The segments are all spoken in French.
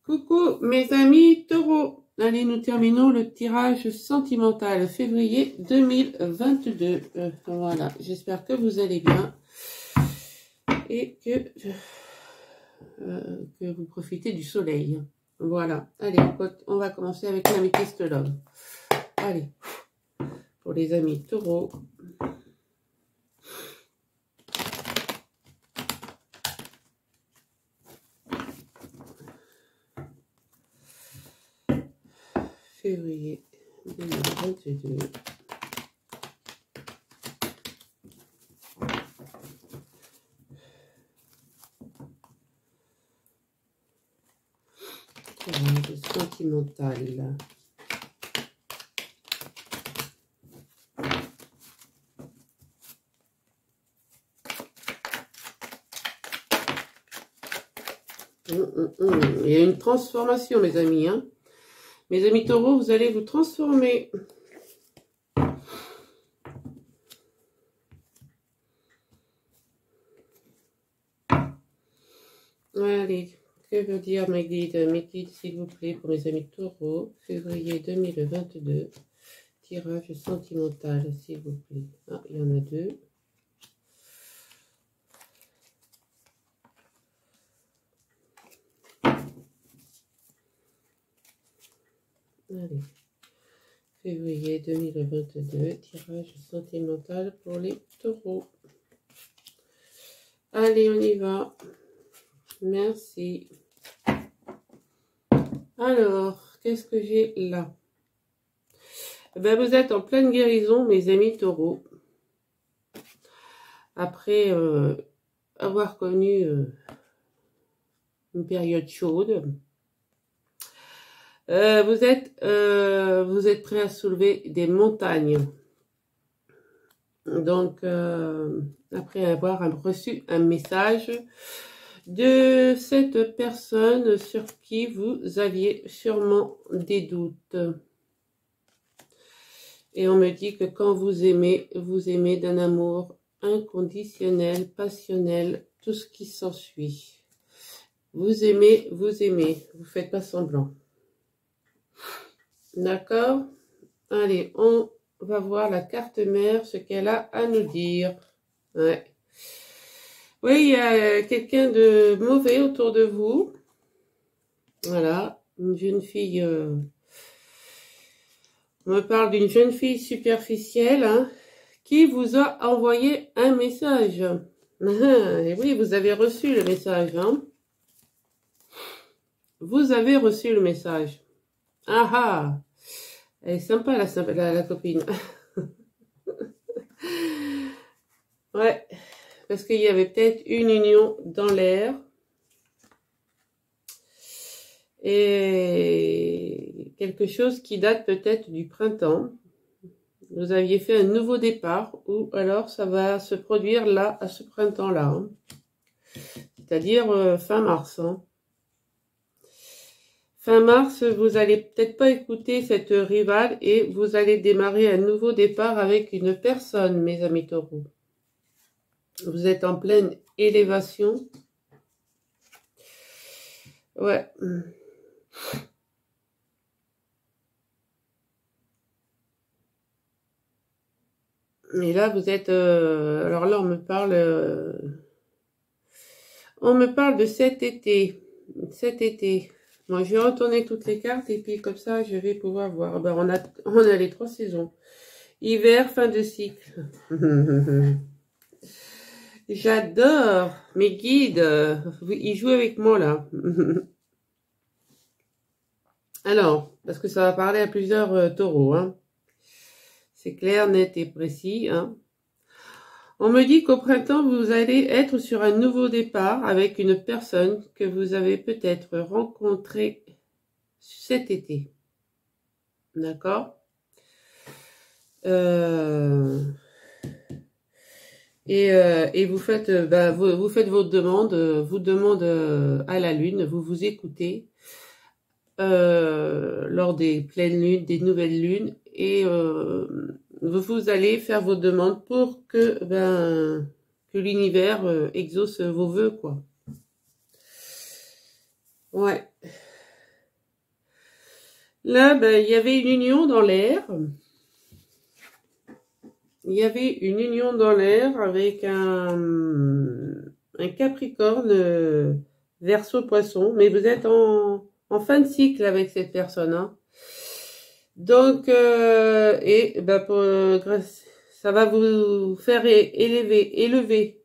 Coucou mes amis taureaux. Allez, nous terminons le tirage sentimental février 2022. Voilà, j'espère que vous allez bien et que vous profitez du soleil. Voilà, allez, on va commencer avec l'améthyste love. Allez, pour les amis taureaux. Février 2022. Tirage sentimental. Il y a une transformation, mes amis, hein. Mes amis taureaux, vous allez vous transformer. Allez, que veut dire mes guides, s'il vous plaît, pour mes amis taureaux, février 2022, tirage sentimental, s'il vous plaît. Ah, il y en a deux. Allez, février 2022, tirage sentimental pour les taureaux. Allez, on y va. Merci. Alors, qu'est-ce que j'ai là? Ben, vous êtes en pleine guérison, mes amis taureaux. Après avoir connu une période chaude. Vous êtes prêt à soulever des montagnes. Donc, après avoir reçu un message de cette personne sur qui vous aviez sûrement des doutes. Et on me dit que quand vous aimez d'un amour inconditionnel, passionnel, tout ce qui s'ensuit. Vous aimez, vous faites pas semblant. D'accord? Allez, on va voir la carte mère, ce qu'elle a à nous dire. Ouais. Oui, il y a quelqu'un de mauvais autour de vous. Voilà, une jeune fille. On me parle d'une jeune fille superficielle, hein, qui vous a envoyé un message. Et oui, vous avez reçu le message. Hein. Vous avez reçu le message. Ah ah! Elle est sympa, la copine. Ouais, parce qu'il y avait peut-être une union dans l'air. Et quelque chose qui date peut-être du printemps. Vous aviez fait un nouveau départ, ou alors ça va se produire là, à ce printemps-là. Hein. C'est-à-dire fin mars. Hein. Fin mars, vous allez peut-être pas écouter cette rivale et vous allez démarrer un nouveau départ avec une personne, mes amis taureaux. Vous êtes en pleine élévation. Ouais. Et là, vous êtes... alors là, on me parle de cet été. Cet été. Bon, je vais retourner toutes les cartes et puis comme ça, je vais pouvoir voir. Ben, on a les 3 saisons. Hiver, fin de cycle. J'adore mes guides. Ils jouent avec moi, là. Alors, parce que ça va parler à plusieurs taureaux. Hein. C'est clair, net et précis. Hein. On me dit qu'au printemps, vous allez être sur un nouveau départ avec une personne que vous avez peut-être rencontrée cet été. D'accord? Et vous faites, vous faites votre demande, vous demande à la lune, vous écoutez lors des pleines lunes, des nouvelles lunes, et vous allez faire vos demandes pour que l'univers exauce vos vœux, quoi. Ouais. Là, ben, il y avait une union dans l'air. Il y avait une union dans l'air avec un Capricorne Verseau Poisson. Mais vous êtes en fin de cycle avec cette personne. Hein. Donc, ça va vous faire élever.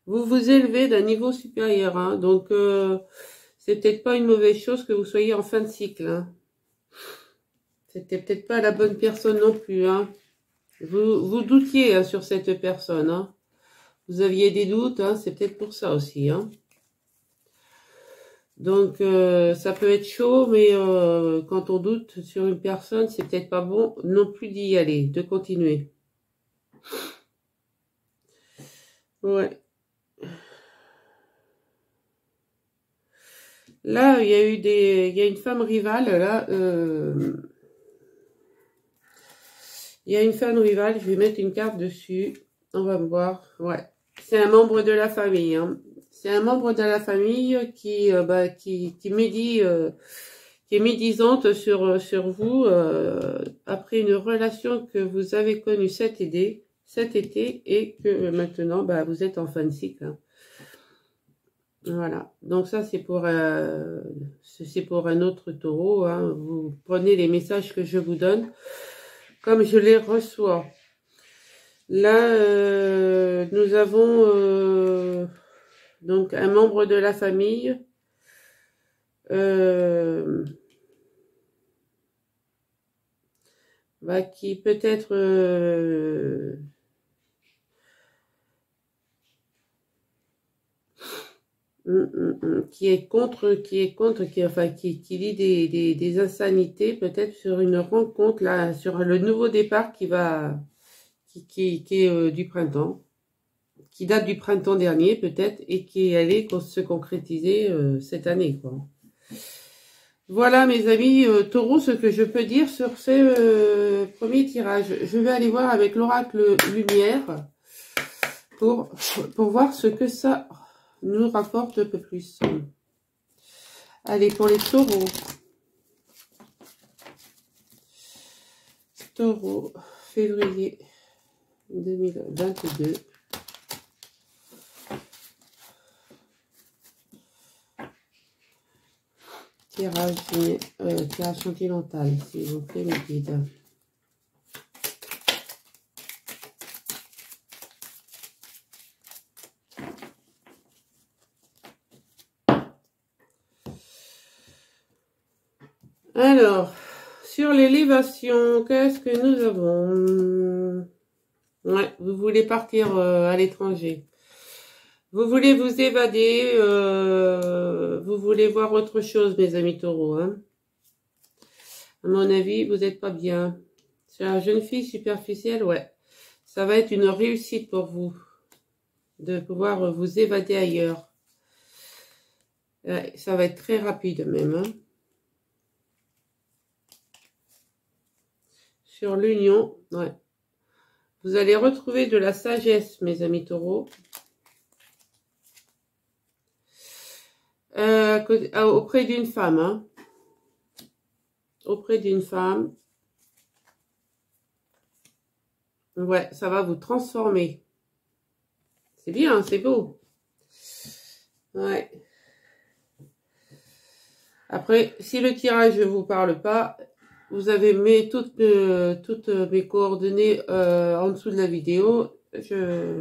Vous vous élevez d'un niveau supérieur. Hein. Donc, c'est peut-être pas une mauvaise chose que vous soyez en fin de cycle. Hein. C'était peut-être pas la bonne personne non plus. Hein. Vous doutiez hein, sur cette personne. Hein. Vous aviez des doutes. Hein. C'est peut-être pour ça aussi. Hein. Donc, ça peut être chaud, mais quand on doute sur une personne, c'est peut-être pas bon non plus d'y aller, de continuer. Ouais. Là, il y a une femme rivale, là. Il y a une femme rivale, je vais mettre une carte dessus. On va voir. Ouais. C'est un membre de la famille, hein. C'est un membre de la famille qui médit, qui est médisante sur vous après une relation que vous avez connue cet été et que maintenant vous êtes en fin de cycle. Hein. Voilà. Donc ça c'est pour un autre taureau. Hein. Vous prenez les messages que je vous donne comme je les reçois. Là nous avons donc un membre de la famille qui peut-être qui dit des insanités peut-être sur une rencontre là, sur le nouveau départ qui est du printemps, qui date du printemps dernier peut-être et qui allait se concrétiser cette année quoi. Voilà mes amis taureaux, ce que je peux dire sur ce premier tirage. Je vais aller voir avec l'oracle lumière pour voir ce que ça nous rapporte un peu plus. Allez, pour les taureaux. Taureau, février 2022. Tirage continental, s'il vous plaît, mes guides. Alors, sur l'élévation, qu'est-ce que nous avons? Ouais, vous voulez partir à l'étranger. Vous voulez vous évader, vous voulez voir autre chose, mes amis taureaux. Hein. À mon avis, vous n'êtes pas bien. C'est la jeune fille superficielle, ouais. Ça va être une réussite pour vous de pouvoir vous évader ailleurs. Ouais, ça va être très rapide même. Hein. Sur l'union, ouais. Vous allez retrouver de la sagesse, mes amis taureaux. Auprès d'une femme. Hein. Auprès d'une femme. Ouais, ça va vous transformer. C'est bien, c'est beau. Ouais. Après, si le tirage ne vous parle pas, vous avez toutes mes coordonnées en dessous de la vidéo.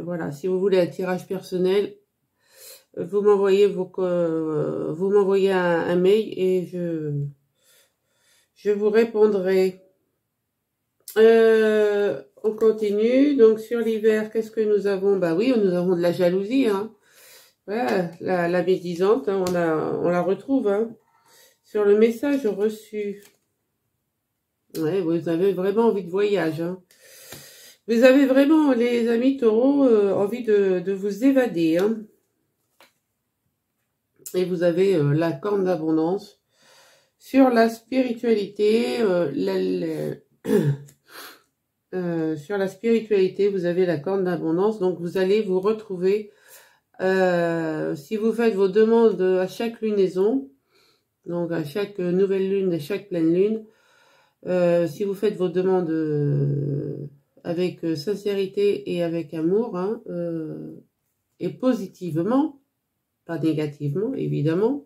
Voilà, si vous voulez un tirage personnel, vous m'envoyez un mail et je vous répondrai. On continue. Donc sur l'hiver, qu'est-ce que nous avons? Bah oui, nous avons de la jalousie. Hein. Ouais, la médisante, hein, on la retrouve. Hein. Sur le message reçu. Ouais, vous avez vraiment envie de voyage. Hein. Vous avez vraiment, les amis taureaux, envie de vous évader. Hein. Et vous avez la corne d'abondance. Sur la spiritualité, sur la spiritualité, vous avez la corne d'abondance. Donc, vous allez vous retrouver, si vous faites vos demandes à chaque lunaison, donc à chaque nouvelle lune, à chaque pleine lune, Si vous faites vos demandes avec sincérité et avec amour, hein, et positivement, pas négativement, évidemment,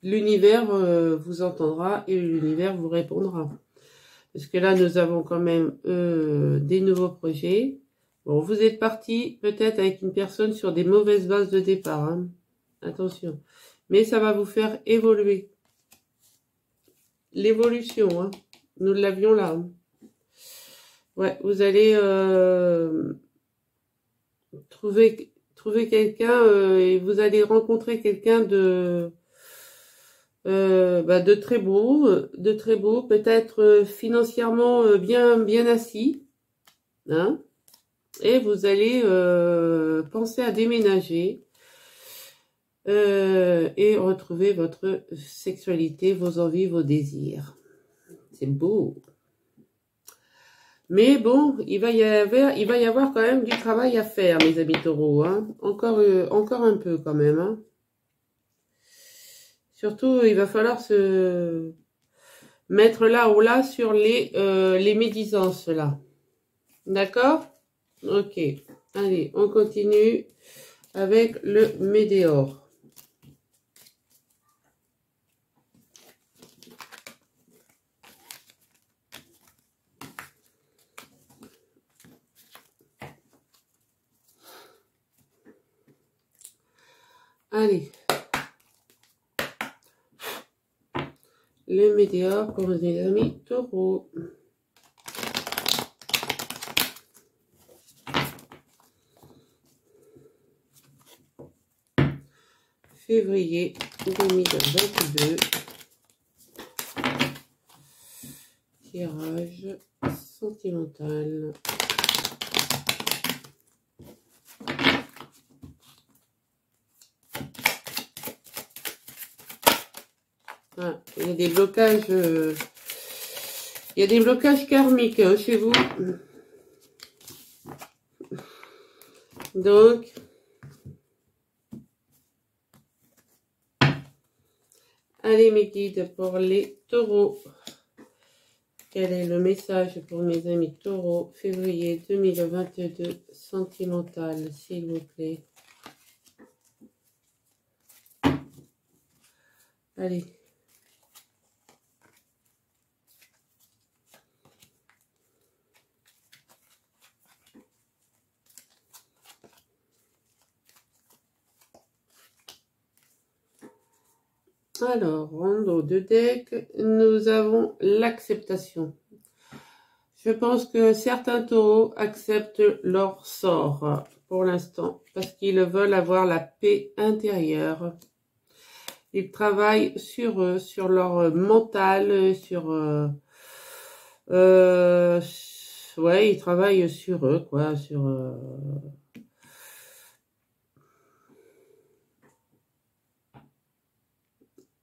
l'univers vous entendra et l'univers vous répondra. Parce que là, nous avons quand même des nouveaux projets. Bon, vous êtes parti peut-être avec une personne sur des mauvaises bases de départ. Hein. Attention. Mais ça va vous faire évoluer. L'évolution, hein. Nous l'avions là. Hein. Ouais, vous allez trouver quelqu'un et vous allez rencontrer quelqu'un de très beau, peut-être financièrement bien assis, hein, et vous allez penser à déménager et retrouver votre sexualité, vos envies, vos désirs. C'est beau. Mais bon, il va y avoir quand même du travail à faire, mes amis taureaux, hein. Encore un peu quand même, hein. Surtout, il va falloir se mettre là ou là sur les médisances, là. D'accord? Ok. Allez, on continue avec le météore. Allez. Le météore pour mes amis taureaux. Février 2022. Tirage sentimental. Ah, il y a des blocages. Il y a des blocages karmiques hein, chez vous. Donc, allez mes guides pour les taureaux. Quel est le message pour mes amis taureaux, février 2022, sentimental, s'il vous plaît. Allez. Alors, en haut de deck, nous avons l'acceptation. Je pense que certains taureaux acceptent leur sort pour l'instant parce qu'ils veulent avoir la paix intérieure. Ils travaillent sur eux, sur leur mental, ouais, ils travaillent sur eux, quoi,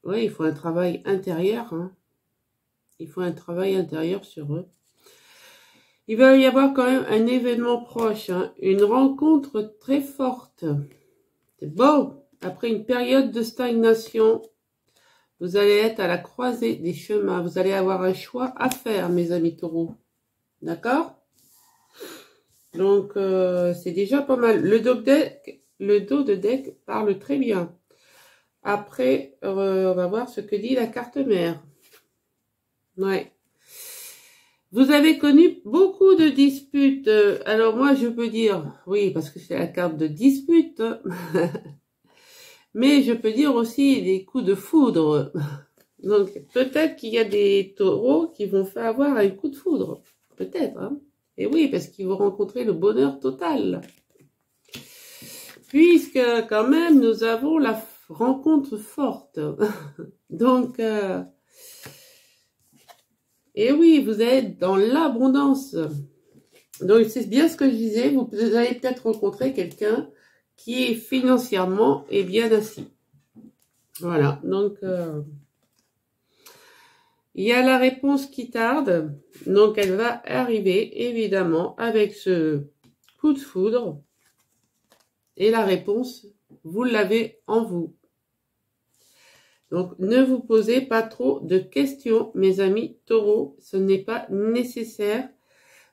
ouais, il faut un travail intérieur, hein. Il faut un travail intérieur sur eux. Il va y avoir quand même un événement proche, hein, une rencontre très forte. C'est beau. Après une période de stagnation, vous allez être à la croisée des chemins. Vous allez avoir un choix à faire, mes amis taureaux. D'accord? Donc, c'est déjà pas mal. Le dos de deck parle très bien. Après, on va voir ce que dit la carte mère. Ouais. Vous avez connu beaucoup de disputes. Alors moi, je peux dire, oui, parce que c'est la carte de dispute. Mais je peux dire aussi des coups de foudre. Donc, peut-être qu'il y a des taureaux qui vont faire avoir un coup de foudre. Peut-être, hein. Et oui, parce qu'ils vont rencontrer le bonheur total. Puisque, quand même, nous avons la rencontre forte. Donc, et oui, vous êtes dans l'abondance. Donc, c'est bien ce que je disais. Vous allez peut-être rencontrer quelqu'un qui est financièrement et bien assis. Voilà. Donc, il y a la réponse qui tarde. Donc, elle va arriver, évidemment, avec ce coup de foudre. Et la réponse, vous l'avez en vous. Donc, ne vous posez pas trop de questions, mes amis taureaux. Ce n'est pas nécessaire.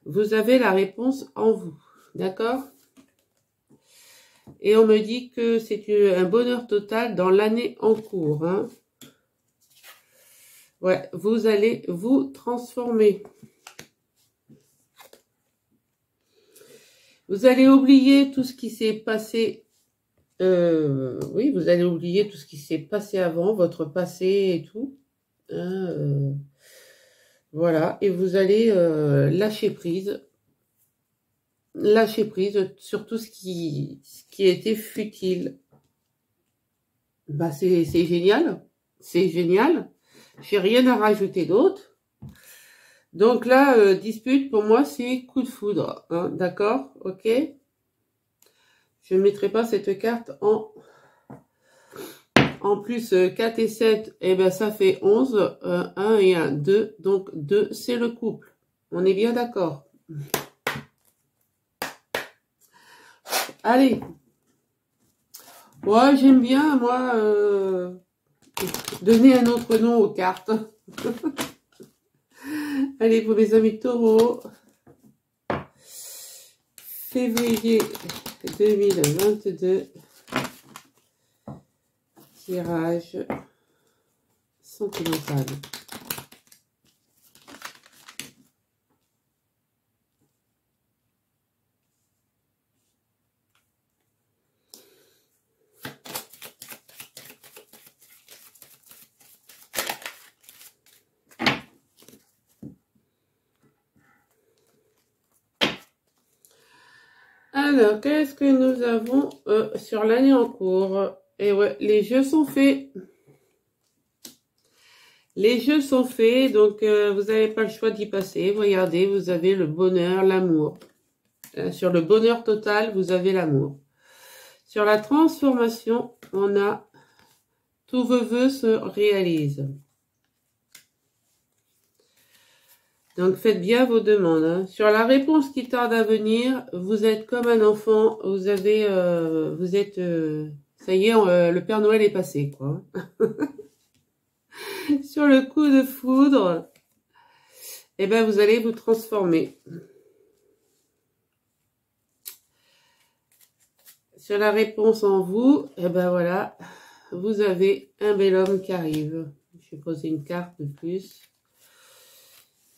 Vous avez la réponse en vous. D'accord? Et on me dit que c'est un bonheur total dans l'année en cours. Hein. Ouais, vous allez vous transformer. Vous allez oublier tout ce qui s'est passé. Oui, vous allez oublier tout ce qui s'est passé avant, votre passé et tout. Hein, voilà, et vous allez lâcher prise. Lâcher prise sur tout ce qui était futile. Bah, c'est génial. C'est génial. J'ai rien à rajouter d'autre. Donc là, dispute, pour moi, c'est coup de foudre. Hein, d'accord? Ok? Je ne mettrai pas cette carte en plus 4 et 7, eh ben, ça fait 11. 1 et 1, 2. Donc 2, c'est le couple. On est bien d'accord. Allez. Ouais, j'aime bien, moi, donner un autre nom aux cartes. Allez, pour mes amis taureaux. Février 2022. Tirage sentimental. Alors, qu'est-ce que nous avons sur l'année en cours? Et ouais, les jeux sont faits. Les jeux sont faits, donc vous n'avez pas le choix d'y passer. Regardez, vous avez le bonheur, l'amour. Sur le bonheur total, vous avez l'amour. Sur la transformation, on a tous vos vœux se réalisent. Donc, faites bien vos demandes. Hein. Sur la réponse qui tarde à venir, vous êtes comme un enfant. Vous avez, vous êtes, ça y est, le Père Noël est passé, quoi. Sur le coup de foudre, eh ben, vous allez vous transformer. Sur la réponse en vous, eh ben voilà, vous avez un bel homme qui arrive. Je vais poser une carte de plus.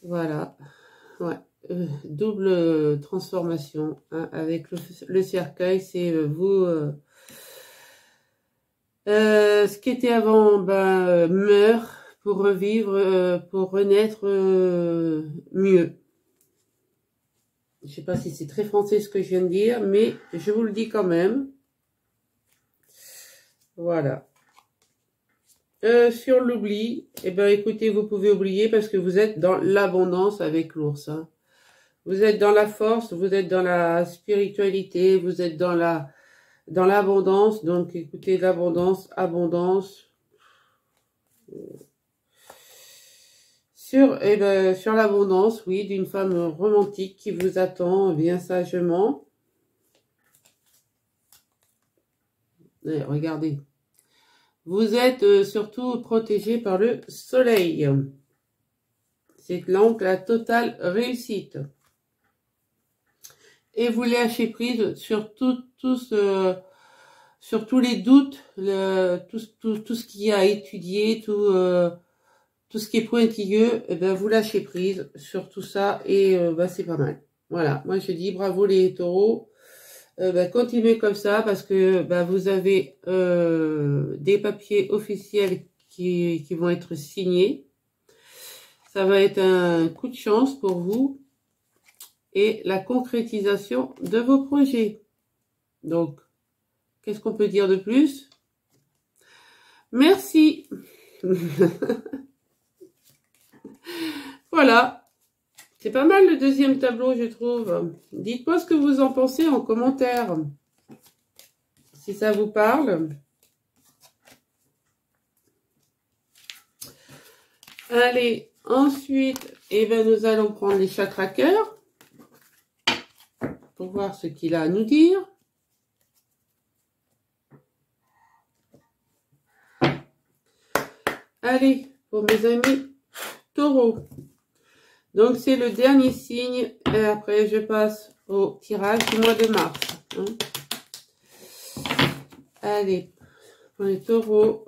Voilà, ouais, double transformation hein, avec le cercueil, c'est vous. Ce qui était avant, ben, meurt pour revivre, pour renaître mieux. Je sais pas si c'est très français ce que je viens de dire, mais je vous le dis quand même. Voilà. Sur l'oubli, eh ben écoutez, vous pouvez oublier parce que vous êtes dans l'abondance avec l'ours. Hein. Vous êtes dans la force, vous êtes dans la spiritualité, vous êtes dans l'abondance. Donc écoutez, l'abondance, abondance. Sur l'abondance, oui, d'une femme romantique qui vous attend bien sagement. Et regardez. Vous êtes surtout protégé par le soleil. C'est donc la totale réussite. Et vous lâchez prise sur sur tous les doutes, tout ce qu'il y a à étudier, tout ce qui est pointilleux, eh ben vous lâchez prise sur tout ça et ben c'est pas mal. Voilà, moi je dis bravo les taureaux. Ben, continuez comme ça parce que ben, vous avez des papiers officiels qui vont être signés. Ça va être un coup de chance pour vous et la concrétisation de vos projets. Donc, qu'est-ce qu'on peut dire de plus? Merci. Voilà. C'est pas mal le deuxième tableau, je trouve. Dites-moi ce que vous en pensez en commentaire. Si ça vous parle. Allez, ensuite, eh ben, nous allons prendre les chakras cœur pour voir ce qu'il a à nous dire. Allez, pour mes amis taureaux. Donc, c'est le dernier signe. Et après, je passe au tirage du mois de mars. Hein. Allez, pour les taureaux.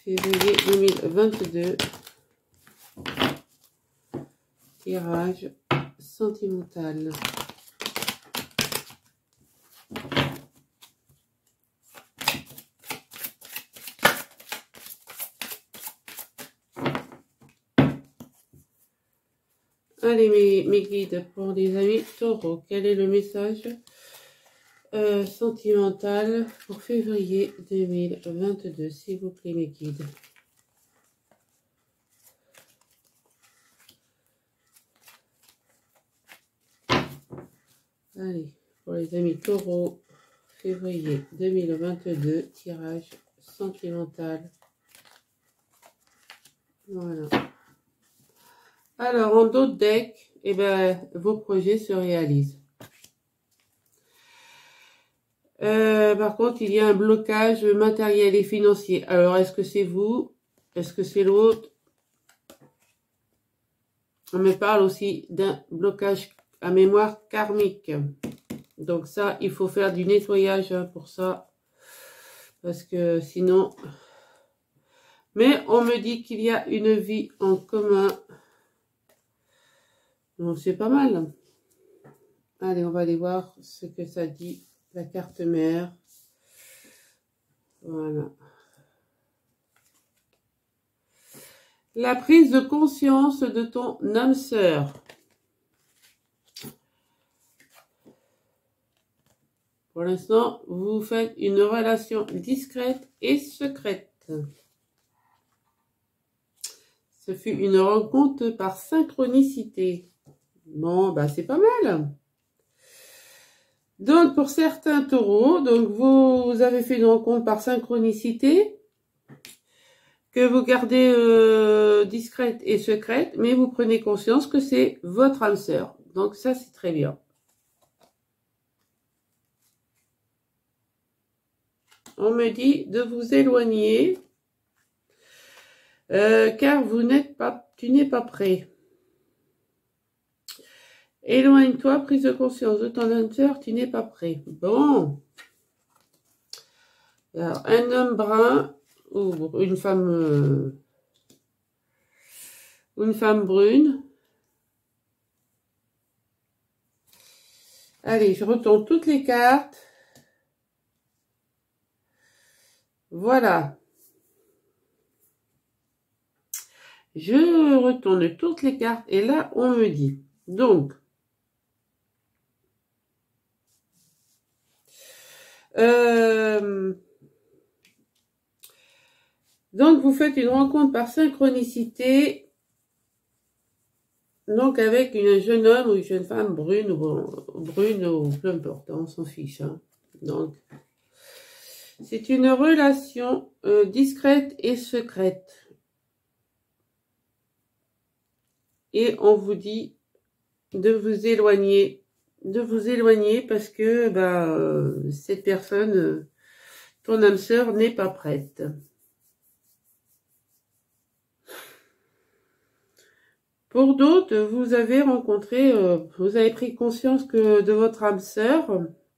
Février 2022. Tirage sentimental. Allez, mes guides pour les amis taureaux. Quel est le message sentimental pour février 2022, s'il vous plaît, mes guides? Allez, pour les amis taureaux, février 2022, tirage sentimental. Voilà. Alors, en d'autres decks, eh ben, vos projets se réalisent. Par contre, il y a un blocage matériel et financier. Alors, est-ce que c'est vous? Est-ce que c'est l'autre? On me parle aussi d'un blocage à mémoire karmique. Donc ça, il faut faire du nettoyage pour ça. Parce que sinon... Mais on me dit qu'il y a une vie en commun. Donc c'est pas mal. Allez, on va aller voir ce que ça dit. La carte mère. Voilà. La prise de conscience de ton âme sœur. Pour l'instant, vous faites une relation discrète et secrète. Ce fut une rencontre par synchronicité. Bon, bah c'est pas mal. Donc, pour certains taureaux, donc vous avez fait une rencontre par synchronicité, que vous gardez discrète et secrète, mais vous prenez conscience que c'est votre âme sœur. Donc ça, c'est très bien. On me dit de vous éloigner, car tu n'es pas prêt. Éloigne-toi, prise de conscience de ton âme sœur, tu n'es pas prêt. Bon. Alors, un homme brun ou une femme brune. Allez, je retourne toutes les cartes. Voilà. Je retourne toutes les cartes et là, on me dit. Donc, vous faites une rencontre par synchronicité, donc avec un jeune homme ou une jeune femme brune ou peu importe, on s'en fiche. Hein. Donc, c'est une relation discrète et secrète. Et on vous dit de vous éloigner parce que cette personne, ton âme sœur, n'est pas prête. Pour d'autres, vous avez rencontré, vous avez pris conscience que de votre âme sœur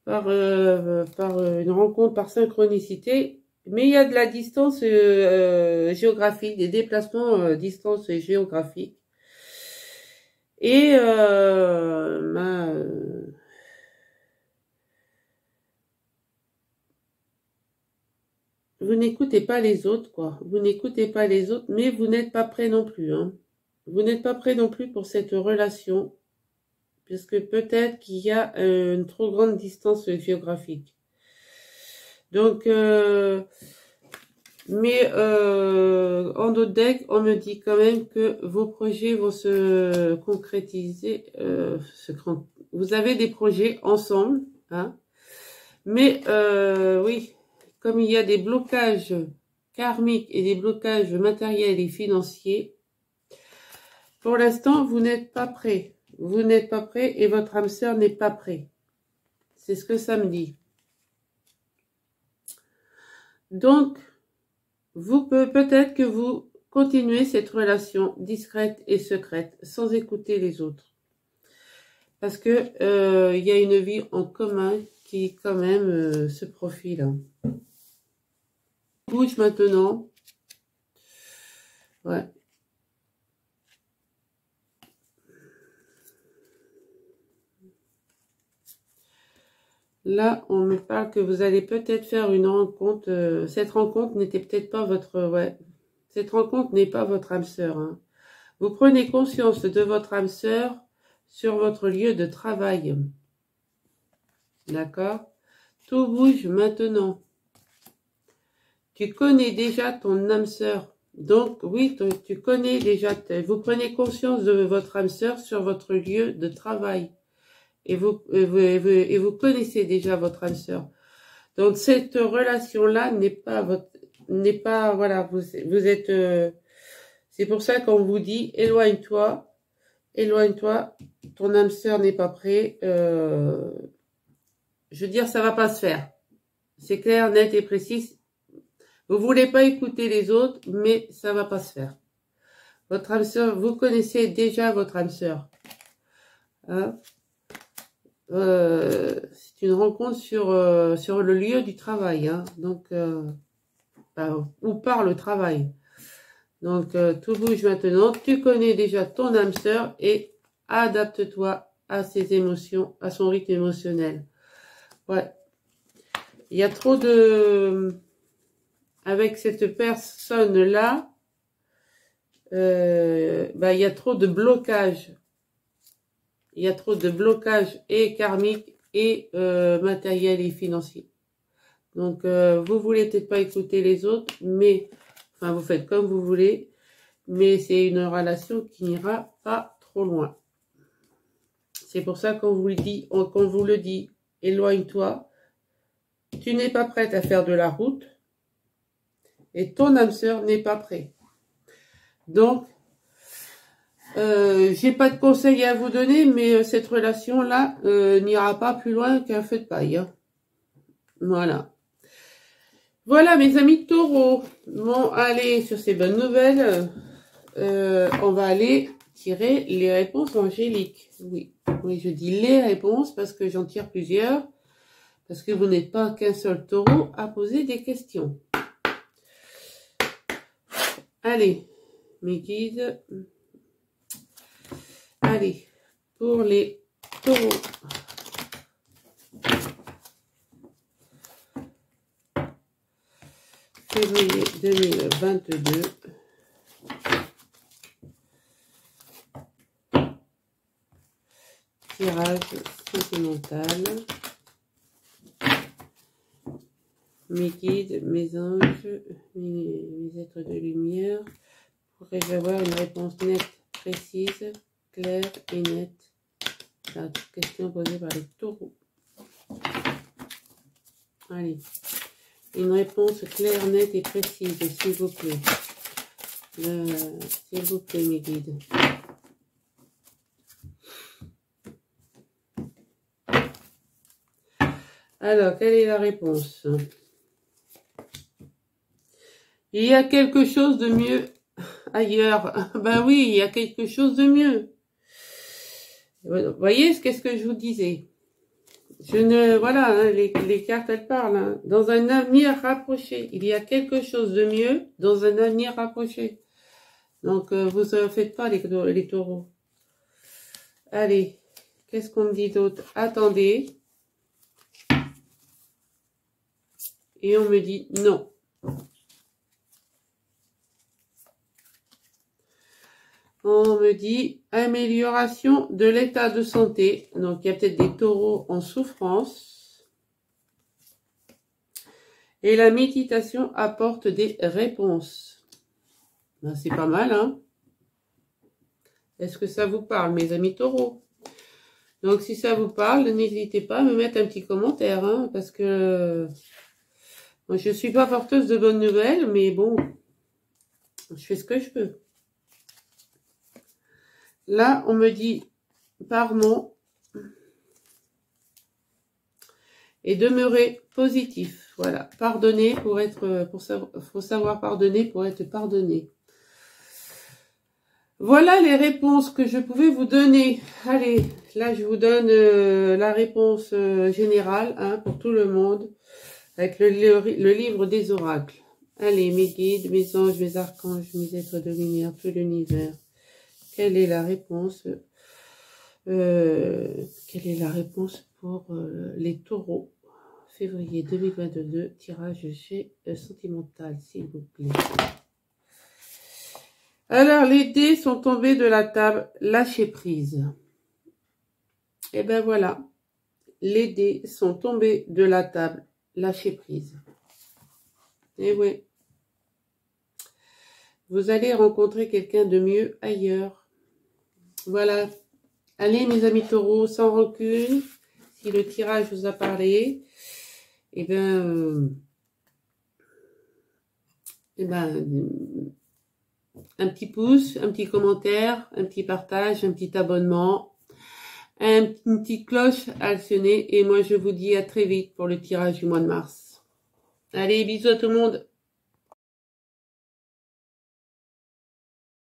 par une rencontre par synchronicité, mais il y a de la distance géographique, des déplacements distance géographique. Et vous n'écoutez pas les autres, quoi. Vous n'écoutez pas les autres, mais vous n'êtes pas prêt non plus, hein. Vous n'êtes pas prêt non plus pour cette relation, puisque peut-être qu'il y a une trop grande distance géographique. Donc, en d'autres decks, on me dit quand même que vos projets vont se concrétiser. Vous avez des projets ensemble, hein. Mais oui, comme il y a des blocages karmiques et des blocages matériels et financiers, pour l'instant, vous n'êtes pas prêt. Vous n'êtes pas prêt et votre âme sœur n'est pas prêt. C'est ce que ça me dit. Donc, Peut-être que vous continuez cette relation discrète et secrète sans écouter les autres. Parce que il y a une vie en commun qui quand même se profile. Bouge maintenant. Ouais. Là, on me parle que vous allez peut-être faire une rencontre. Cette rencontre n'était peut-être pas votre... Ouais. Cette rencontre n'est pas votre âme sœur. Hein. Vous prenez conscience de votre âme sœur sur votre lieu de travail. D'accord? Tout bouge maintenant. Tu connais déjà ton âme sœur. Donc, oui, tu connais déjà... Vous prenez conscience de votre âme sœur sur votre lieu de travail. Et vous connaissez déjà votre âme sœur. Donc cette relation-là voilà, vous êtes, c'est pour ça qu'on vous dit éloigne-toi, ton âme sœur n'est pas prêt. Je veux dire, ça va pas se faire. C'est clair, net et précis. Vous voulez pas écouter les autres, mais ça va pas se faire. Votre âme sœur, vous connaissez déjà votre âme sœur. Hein? C'est une rencontre sur le lieu du travail, hein, donc ou par le travail. Donc tout bouge maintenant. Tu connais déjà ton âme sœur et adapte-toi à ses émotions, à son rythme émotionnel. Ouais, il y a trop de avec cette personne là, il y a trop de blocages. Il y a trop de blocages et karmiques et matériels et financiers. Donc, vous voulez peut-être pas écouter les autres, mais, enfin, vous faites comme vous voulez, mais c'est une relation qui n'ira pas trop loin. C'est pour ça qu'on vous le dit, éloigne-toi. Tu n'es pas prête à faire de la route et ton âme sœur n'est pas prêt. Donc, j'ai pas de conseils à vous donner, mais cette relation-là n'ira pas plus loin qu'un feu de paille. Hein. Voilà. Voilà, mes amis taureaux. Bon, allez, sur ces bonnes nouvelles, on va aller tirer les réponses angéliques. Oui, je dis les réponses parce que j'en tire plusieurs. Parce que vous n'êtes pas qu'un seul taureau à poser des questions. Allez, mes guides... Allez, pour les taureaux. Février 2022. Tirage sentimental. Mes guides, mes anges, mes êtres de lumière. Pourrais-je avoir une réponse nette, précise, claire et nette à toute question posée par les taureaux? Allez, une réponse claire, nette et précise, s'il vous plaît. S'il vous plaît, mes guides. Alors, quelle est la réponse? Il y a quelque chose de mieux ailleurs. Ben oui, il y a quelque chose de mieux. Vous voyez, qu'est-ce que je vous disais? Voilà, hein, les cartes, elles parlent. Hein. Dans un avenir rapproché, il y a quelque chose de mieux dans un avenir rapproché. Donc, vous ne faites pas les taureaux. Allez, qu'est-ce qu'on me dit d'autre? Attendez. Et on me dit non. On me dit amélioration de l'état de santé. Donc, il y a peut-être des taureaux en souffrance. Et la méditation apporte des réponses. Ben, c'est pas mal, hein? Est-ce que ça vous parle, mes amis taureaux? Donc, si ça vous parle, n'hésitez pas à me mettre un petit commentaire, hein, parce que moi, je suis pas porteuse de bonnes nouvelles, mais bon, je fais ce que je peux. Là, on me dit, pardon, et demeurez positif. Voilà, pardonner faut savoir pardonner pour être pardonné. Voilà les réponses que je pouvais vous donner. Allez, là je vous donne la réponse générale hein, pour tout le monde, avec le livre des oracles. Allez, mes guides, mes anges, mes archanges, mes êtres de lumière, tout l'univers. Quelle est la réponse pour les taureaux? Février 2022, tirage chez Sentimental, s'il vous plaît. Alors, les dés sont tombés de la table, lâcher prise. Et ben voilà, les dés sont tombés de la table, lâcher prise. Et oui, vous allez rencontrer quelqu'un de mieux ailleurs. Voilà. Allez, mes amis taureaux, sans rancune, si le tirage vous a parlé, eh ben, un petit pouce, un petit commentaire, un petit partage, un petit abonnement, une petite cloche à actionner. Et moi, je vous dis à très vite pour le tirage du mois de mars. Allez, bisous à tout le monde.